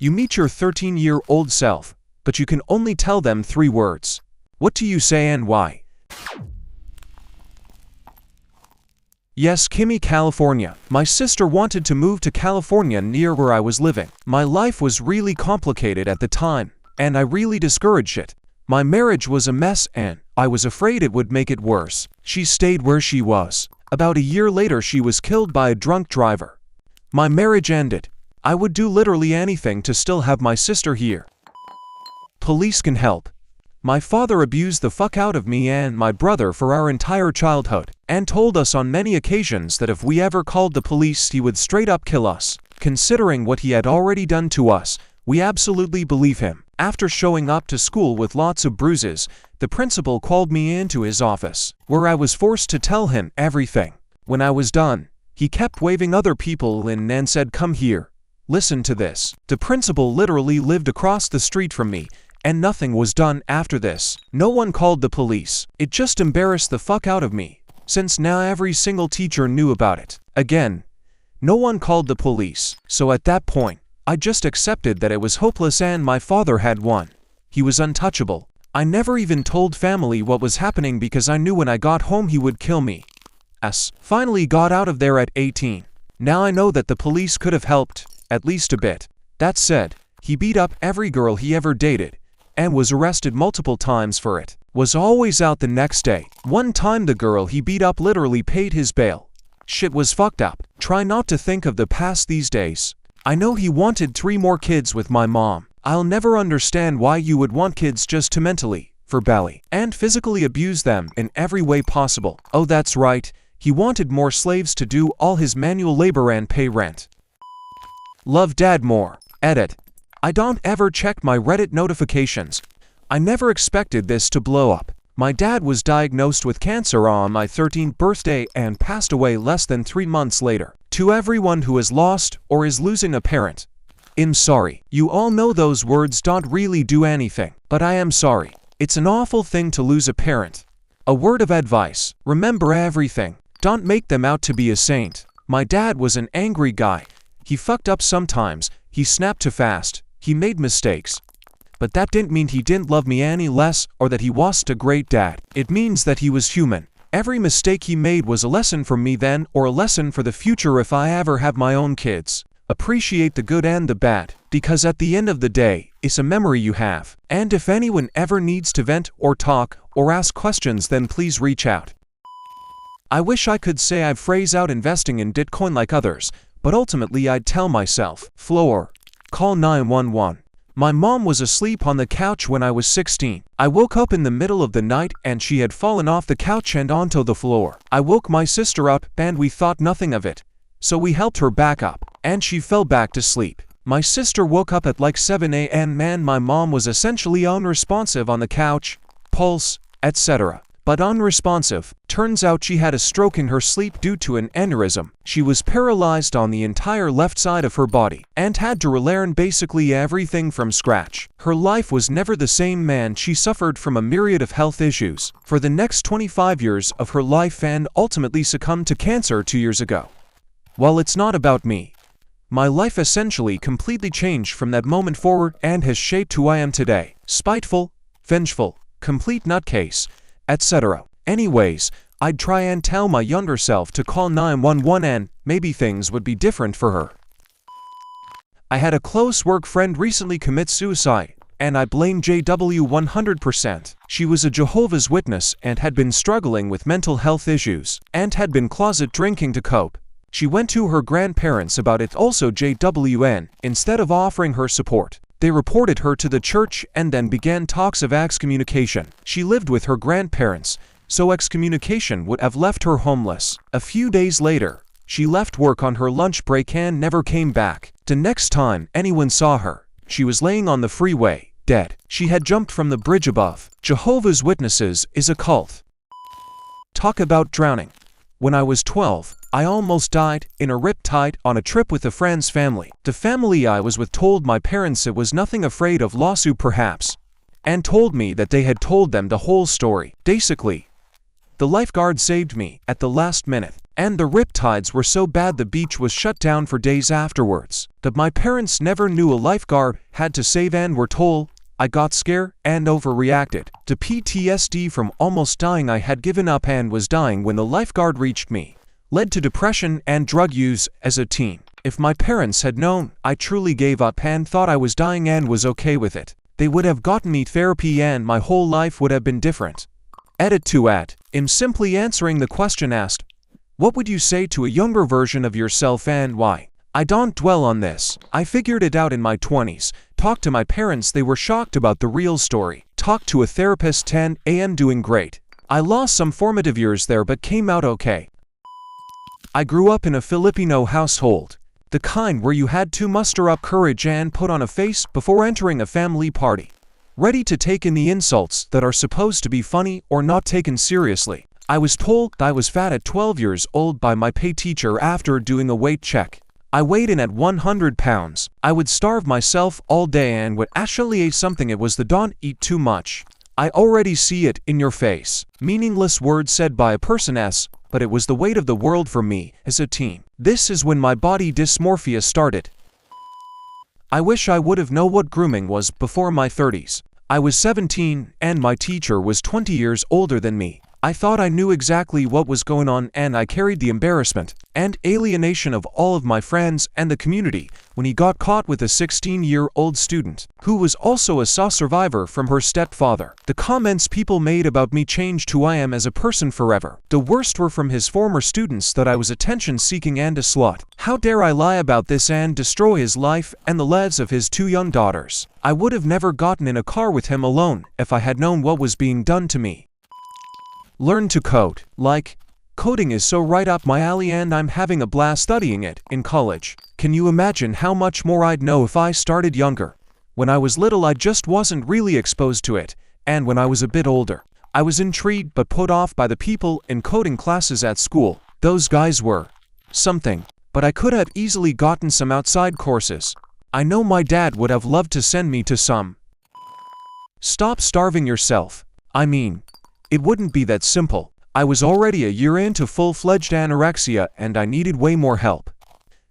You meet your 13-year-old self, but you can only tell them 3 words. What do you say and why? Yes, Kimmy, California. My sister wanted to move to California near where I was living. My life was really complicated at the time, and I really discouraged it. My marriage was a mess and I was afraid it would make it worse. She stayed where she was. About a year later, she was killed by a drunk driver. My marriage ended. I would do literally anything to still have my sister here. Police can help. My father abused the fuck out of me and my brother for our entire childhood, and told us on many occasions that if we ever called the police, he would straight up kill us. Considering what he had already done to us, we absolutely believe him. After showing up to school with lots of bruises, the principal called me into his office, where I was forced to tell him everything. When I was done, he kept waving other people in and said, "Come here. Listen to this." The principal literally lived across the street from me, and nothing was done after this. No one called the police. It just embarrassed the fuck out of me, since now every single teacher knew about it. Again, no one called the police, so at that point, I just accepted that it was hopeless and my father had won. He was untouchable. I never even told family what was happening because I knew when I got home he would kill me. Finally got out of there at 18. Now I know that the police could have helped, at least a bit. That said, he beat up every girl he ever dated, and was arrested multiple times for it. Was always out the next day. One time the girl he beat up literally paid his bail. Shit was fucked up. Try not to think of the past these days. I know he wanted 3 more kids with my mom. I'll never understand why you would want kids just to mentally, verbally, and physically abuse them in every way possible. Oh, that's right. He wanted more slaves to do all his manual labor and pay rent. Love Dad more. Edit. I don't ever check my Reddit notifications. I never expected this to blow up. My dad was diagnosed with cancer on my 13th birthday and passed away less than 3 months later. To everyone who has lost or is losing a parent, I'm sorry. You all know those words don't really do anything, but I am sorry. It's an awful thing to lose a parent. A word of advice: remember everything. Don't make them out to be a saint. My dad was an angry guy. He fucked up sometimes. He snapped too fast. He made mistakes. But that didn't mean he didn't love me any less or that he wasn't a great dad. It means that he was human. Every mistake he made was a lesson for me then, or a lesson for the future if I ever have my own kids. Appreciate the good and the bad, because at the end of the day, it's a memory you have. And if anyone ever needs to vent or talk or ask questions, then please reach out. I wish I could say I'd phrase out investing in Bitcoin like others, but ultimately I'd tell myself, Floor, call 911. My mom was asleep on the couch when I was 16. I woke up in the middle of the night and she had fallen off the couch and onto the floor. I woke my sister up and we thought nothing of it, so we helped her back up, and she fell back to sleep. My sister woke up at like 7 a.m. and my mom was essentially unresponsive on the couch, pulse, etc. But unresponsive. Turns out she had a stroke in her sleep due to an aneurysm. She was paralyzed on the entire left side of her body and had to relearn basically everything from scratch. Her life was never the same, man. She suffered from a myriad of health issues for the next 25 years of her life and ultimately succumbed to cancer 2 years ago. While it's not about me, my life essentially completely changed from that moment forward and has shaped who I am today. Spiteful, vengeful, complete nutcase, etc. Anyways, I'd try and tell my younger self to call 911 and maybe things would be different for her. I had a close work friend recently commit suicide, and I blame JW 100%. She was a Jehovah's Witness and had been struggling with mental health issues and had been closet drinking to cope. She went to her grandparents about it, also JWN, instead of offering her support. They reported her to the church and then began talks of excommunication. She lived with her grandparents, so excommunication would have left her homeless. A few days later, she left work on her lunch break and never came back. The next time anyone saw her, she was laying on the freeway, dead. She had jumped from the bridge above. Jehovah's Witnesses is a cult. Talk about drowning. When I was 12, I almost died in a riptide on a trip with a friend's family. The family I was with told my parents it was nothing, afraid of lawsuit perhaps, and told me that they had told them the whole story. Basically, The lifeguard saved me at the last minute, and the riptides were so bad the beach was shut down for days afterwards. That my parents never knew a lifeguard had to save and were told. I got scared and overreacted to PTSD from almost dying. I had given up and was dying when the lifeguard reached me. Led to depression and drug use as a teen. If my parents had known I truly gave up and thought I was dying and was okay with it, they would have gotten me therapy and my whole life would have been different. Edit to add. I'm simply answering the question asked. What would you say to a younger version of yourself and why? I don't dwell on this. I figured it out in my 20s. Talked to my parents, they were shocked about the real story. Talked to a therapist, 10 a.m. doing great. I lost some formative years there but came out okay. I grew up in a Filipino household. The kind where you had to muster up courage and put on a face before entering a family party. Ready to take in the insults that are supposed to be funny or not taken seriously. I was told I was fat at 12 years old by my pay teacher after doing a weight check. I weighed in at 100 pounds. I would starve myself all day and would actually eat something. It was the don't eat too much. I already see it in your face. Meaningless words said by a person S, but it was the weight of the world for me as a teen. This is when my body dysmorphia started. I wish I would have known what grooming was before my 30s. I was 17 and my teacher was 20 years older than me. I thought I knew exactly what was going on and I carried the embarrassment and alienation of all of my friends and the community when he got caught with a 16-year-old student who was also a survivor from her stepfather. The comments people made about me changed who I am as a person forever. The worst were from his former students that I was attention-seeking and a slut. How dare I lie about this and destroy his life and the lives of his 2 young daughters. I would have never gotten in a car with him alone if I had known what was being done to me. Learn to code. Like, coding is so right up my alley and I'm having a blast studying it in college. Can you imagine how much more I'd know if I started younger? When I was little I just wasn't really exposed to it, and when I was a bit older, I was intrigued but put off by the people in coding classes at school. Those guys were something, but I could have easily gotten some outside courses. I know my dad would have loved to send me to some. Stop starving yourself. I mean, it wouldn't be that simple. I was already a year into full-fledged anorexia and I needed way more help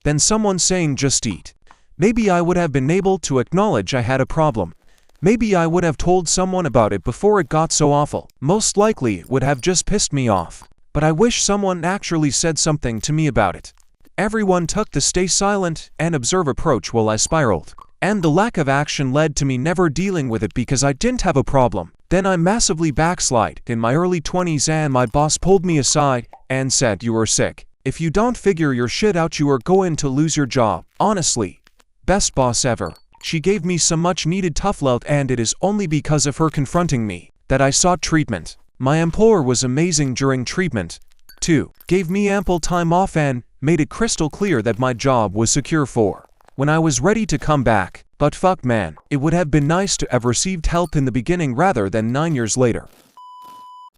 than someone saying just eat. Maybe I would have been able to acknowledge I had a problem. Maybe I would have told someone about it before it got so awful. Most likely it would have just pissed me off. But I wish someone actually said something to me about it. Everyone took the stay silent and observe approach while I spiraled. And the lack of action led to me never dealing with it because I didn't have a problem. Then I massively backslid in my early 20s and my boss pulled me aside and said, "You are sick. If you don't figure your shit out you are going to lose your job." Honestly, best boss ever. She gave me some much needed tough love and it is only because of her confronting me that I sought treatment. My employer was amazing during treatment, too. Gave me ample time off and made it crystal clear that my job was secure for when I was ready to come back. But fuck man, it would have been nice to have received help in the beginning rather than 9 years later.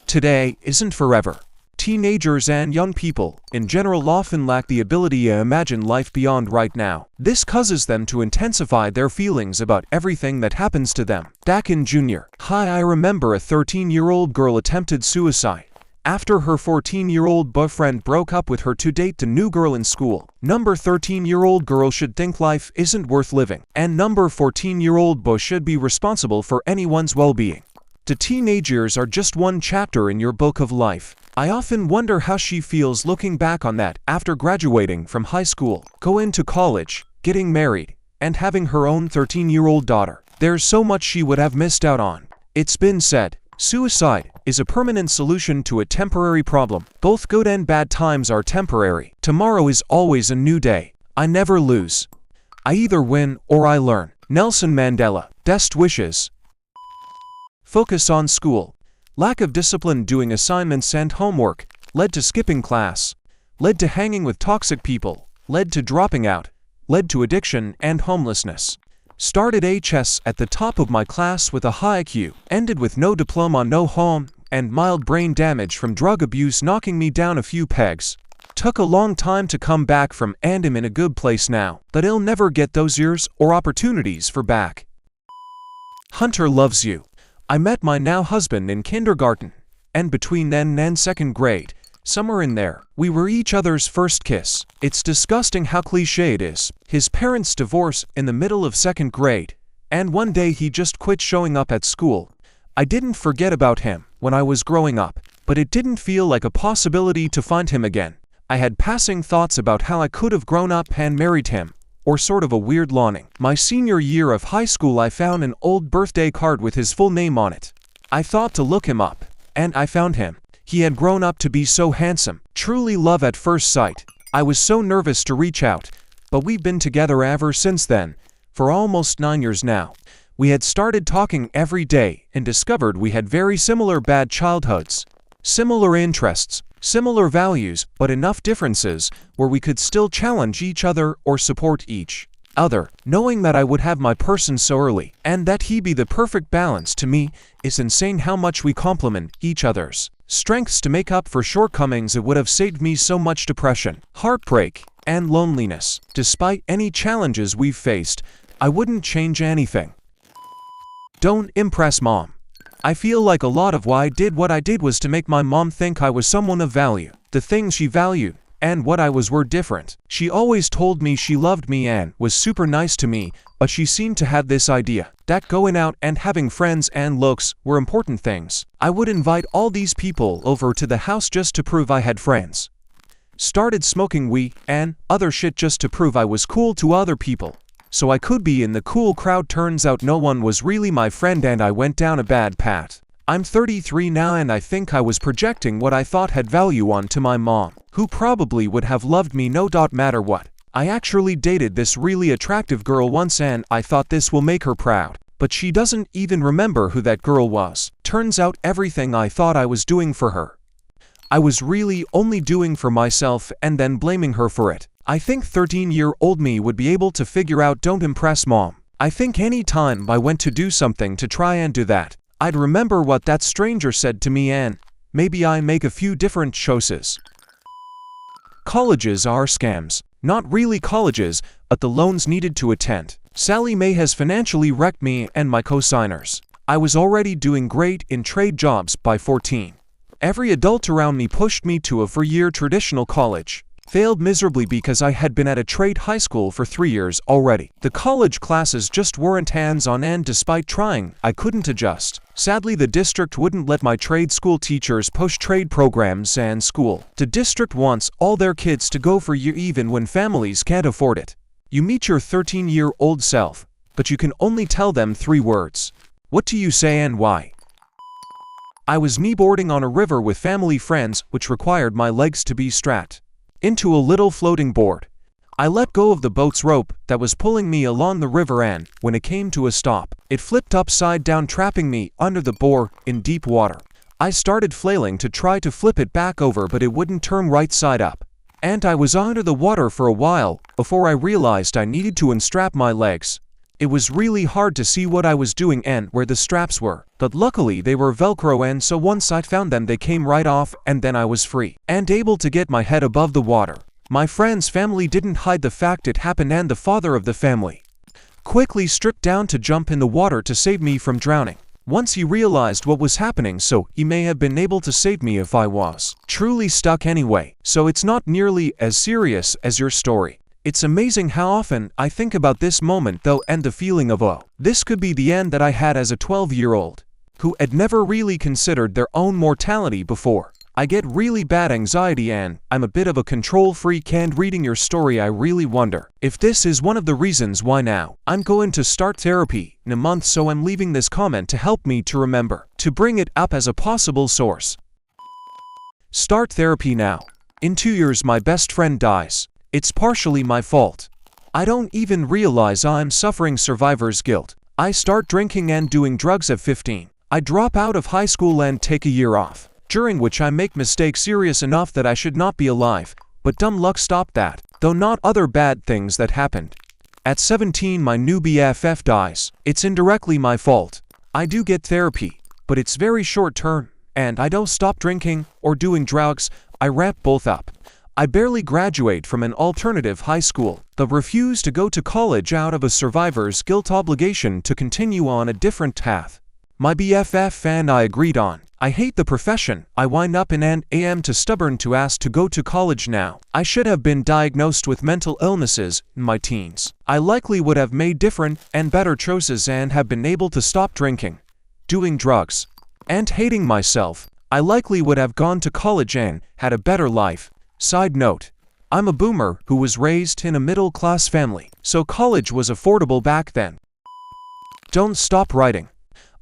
Today isn't forever. Teenagers and young people, in general, often lack the ability to imagine life beyond right now. This causes them to intensify their feelings about everything that happens to them. Back in junior high, I remember a 13-year-old girl attempted suicide after her 14-year-old boyfriend broke up with her to date the new girl in school. Number 13-year-old girl should think life isn't worth living, and number 14-year-old boy should be responsible for anyone's well-being. The teenage years are just one chapter in your book of life. I often wonder how she feels looking back on that after graduating from high school, going to college, getting married, and having her own 13-year-old daughter. There's so much she would have missed out on. It's been said, suicide is a permanent solution to a temporary problem. Both good and bad times are temporary. Tomorrow is always a new day. I never lose. I either win or I learn. Nelson Mandela. Best wishes. Focus on school. Lack of discipline doing assignments and homework led to skipping class, led to hanging with toxic people, led to dropping out, led to addiction and homelessness. Started HS at the top of my class with a high IQ, ended with no diploma, no home, and mild brain damage from drug abuse knocking me down a few pegs. Took a long time to come back from and am in a good place now, but I'll never get those years or opportunities for back. Hunter loves you. I met my now husband in kindergarten, and between then and second grade, somewhere in there, we were each other's first kiss. It's disgusting how cliché it is. His parents divorced in the middle of second grade, and one day he just quit showing up at school. I didn't forget about him when I was growing up, but it didn't feel like a possibility to find him again. I had passing thoughts about how I could have grown up and married him, or sort of a weird longing. My senior year of high school, I found an old birthday card with his full name on it. I thought to look him up, and I found him. He had grown up to be so handsome, truly love at first sight. I was so nervous to reach out, but we've been together ever since then, for almost 9 years now. We had started talking every day and discovered we had very similar bad childhoods, similar interests, similar values, but enough differences where we could still challenge each other or support each other. Knowing that I would have my person so early, and that he'd be the perfect balance to me, is insane how much we complement each other's strengths to make up for shortcomings. It would have saved me so much depression, heartbreak, and loneliness. Despite any challenges we've faced, I wouldn't change anything. Don't impress mom. I feel like a lot of why I did what I did was to make my mom think I was someone of value. The things she valued and what I was were different. She always told me she loved me and was super nice to me, but she seemed to have this idea that going out and having friends and looks were important things. I would invite all these people over to the house just to prove I had friends. Started smoking weed and other shit just to prove I was cool to other people, so I could be in the cool crowd. Turns out no one was really my friend and I went down a bad path. I'm 33 now and I think I was projecting what I thought had value onto my mom, who probably would have loved me no matter what. I actually dated this really attractive girl once and I thought this will make her proud, but she doesn't even remember who that girl was. Turns out everything I thought I was doing for her, I was really only doing for myself and then blaming her for it. I think 13-year-old me would be able to figure out don't impress mom. I think any time I went to do something to try and do that, I'd remember what that stranger said to me and maybe I make a few different choices. Colleges are scams. Not really colleges, but the loans needed to attend. Sally Mae has financially wrecked me and my co-signers. I was already doing great in trade jobs by 14. Every adult around me pushed me to a four-year traditional college. Failed miserably because I had been at a trade high school for 3 years already. The college classes just weren't hands-on and despite trying, I couldn't adjust. Sadly, the district wouldn't let my trade school teachers push trade programs and school. The district wants all their kids to go for a year even when families can't afford it. You meet your 13-year-old self, but you can only tell them 3 words. What do you say and why? I was kneeboarding on a river with family friends, which required my legs to be strapped into a little floating board. I let go of the boat's rope that was pulling me along the river and, when it came to a stop, it flipped upside down, trapping me under the board in deep water. I started flailing to try to flip it back over, but it wouldn't turn right side up. And I was under the water for a while before I realized I needed to unstrap my legs. It was really hard to see what I was doing and where the straps were, but luckily they were Velcro and so once I found them they came right off and then I was free and able to get my head above the water. My friend's family didn't hide the fact it happened and the father of the family quickly stripped down to jump in the water to save me from drowning. Once he realized what was happening, so he may have been able to save me if I was truly stuck anyway. So it's not nearly as serious as your story. It's amazing how often I think about this moment though and the feeling of oh, this could be the end that I had as a 12-year-old who had never really considered their own mortality before. I get really bad anxiety and I'm a bit of a control freak, and reading your story I really wonder if this is one of the reasons why now I'm going to start therapy in a month, so I'm leaving this comment to help me to remember to bring it up as a possible source. Start therapy now. In 2 years my best friend dies. It's partially my fault. I don't even realize I'm suffering survivor's guilt. I start drinking and doing drugs at 15. I drop out of high school and take a year off, during which I make mistakes serious enough that I should not be alive, but dumb luck stopped that, though not other bad things that happened. At 17 my new BFF dies. It's indirectly my fault. I do get therapy, but it's very short term, and I don't stop drinking or doing drugs, I ramp both up. I barely graduate from an alternative high school, but refuse to go to college out of a survivor's guilt obligation to continue on a different path. My BFF and I agreed on. I hate the profession. I wind up in an am too stubborn to ask to go to college now. I should have been diagnosed with mental illnesses in my teens. I likely would have made different and better choices and have been able to stop drinking, doing drugs, and hating myself. I likely would have gone to college and had a better life. Side note, I'm a boomer who was raised in a middle-class family, so college was affordable back then. Don't stop writing.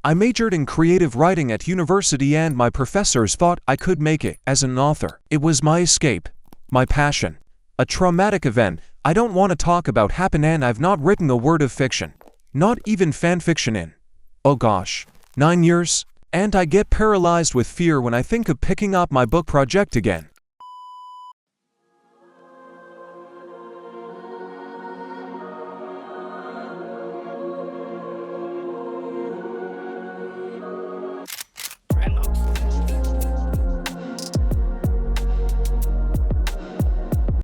I majored in creative writing at university and my professors thought I could make it as an author. It was my escape, my passion. A traumatic event I don't want to talk about happened and I've not written a word of fiction. Not even fan fiction in, oh gosh, 9 years? And I get paralyzed with fear when I think of picking up my book project again.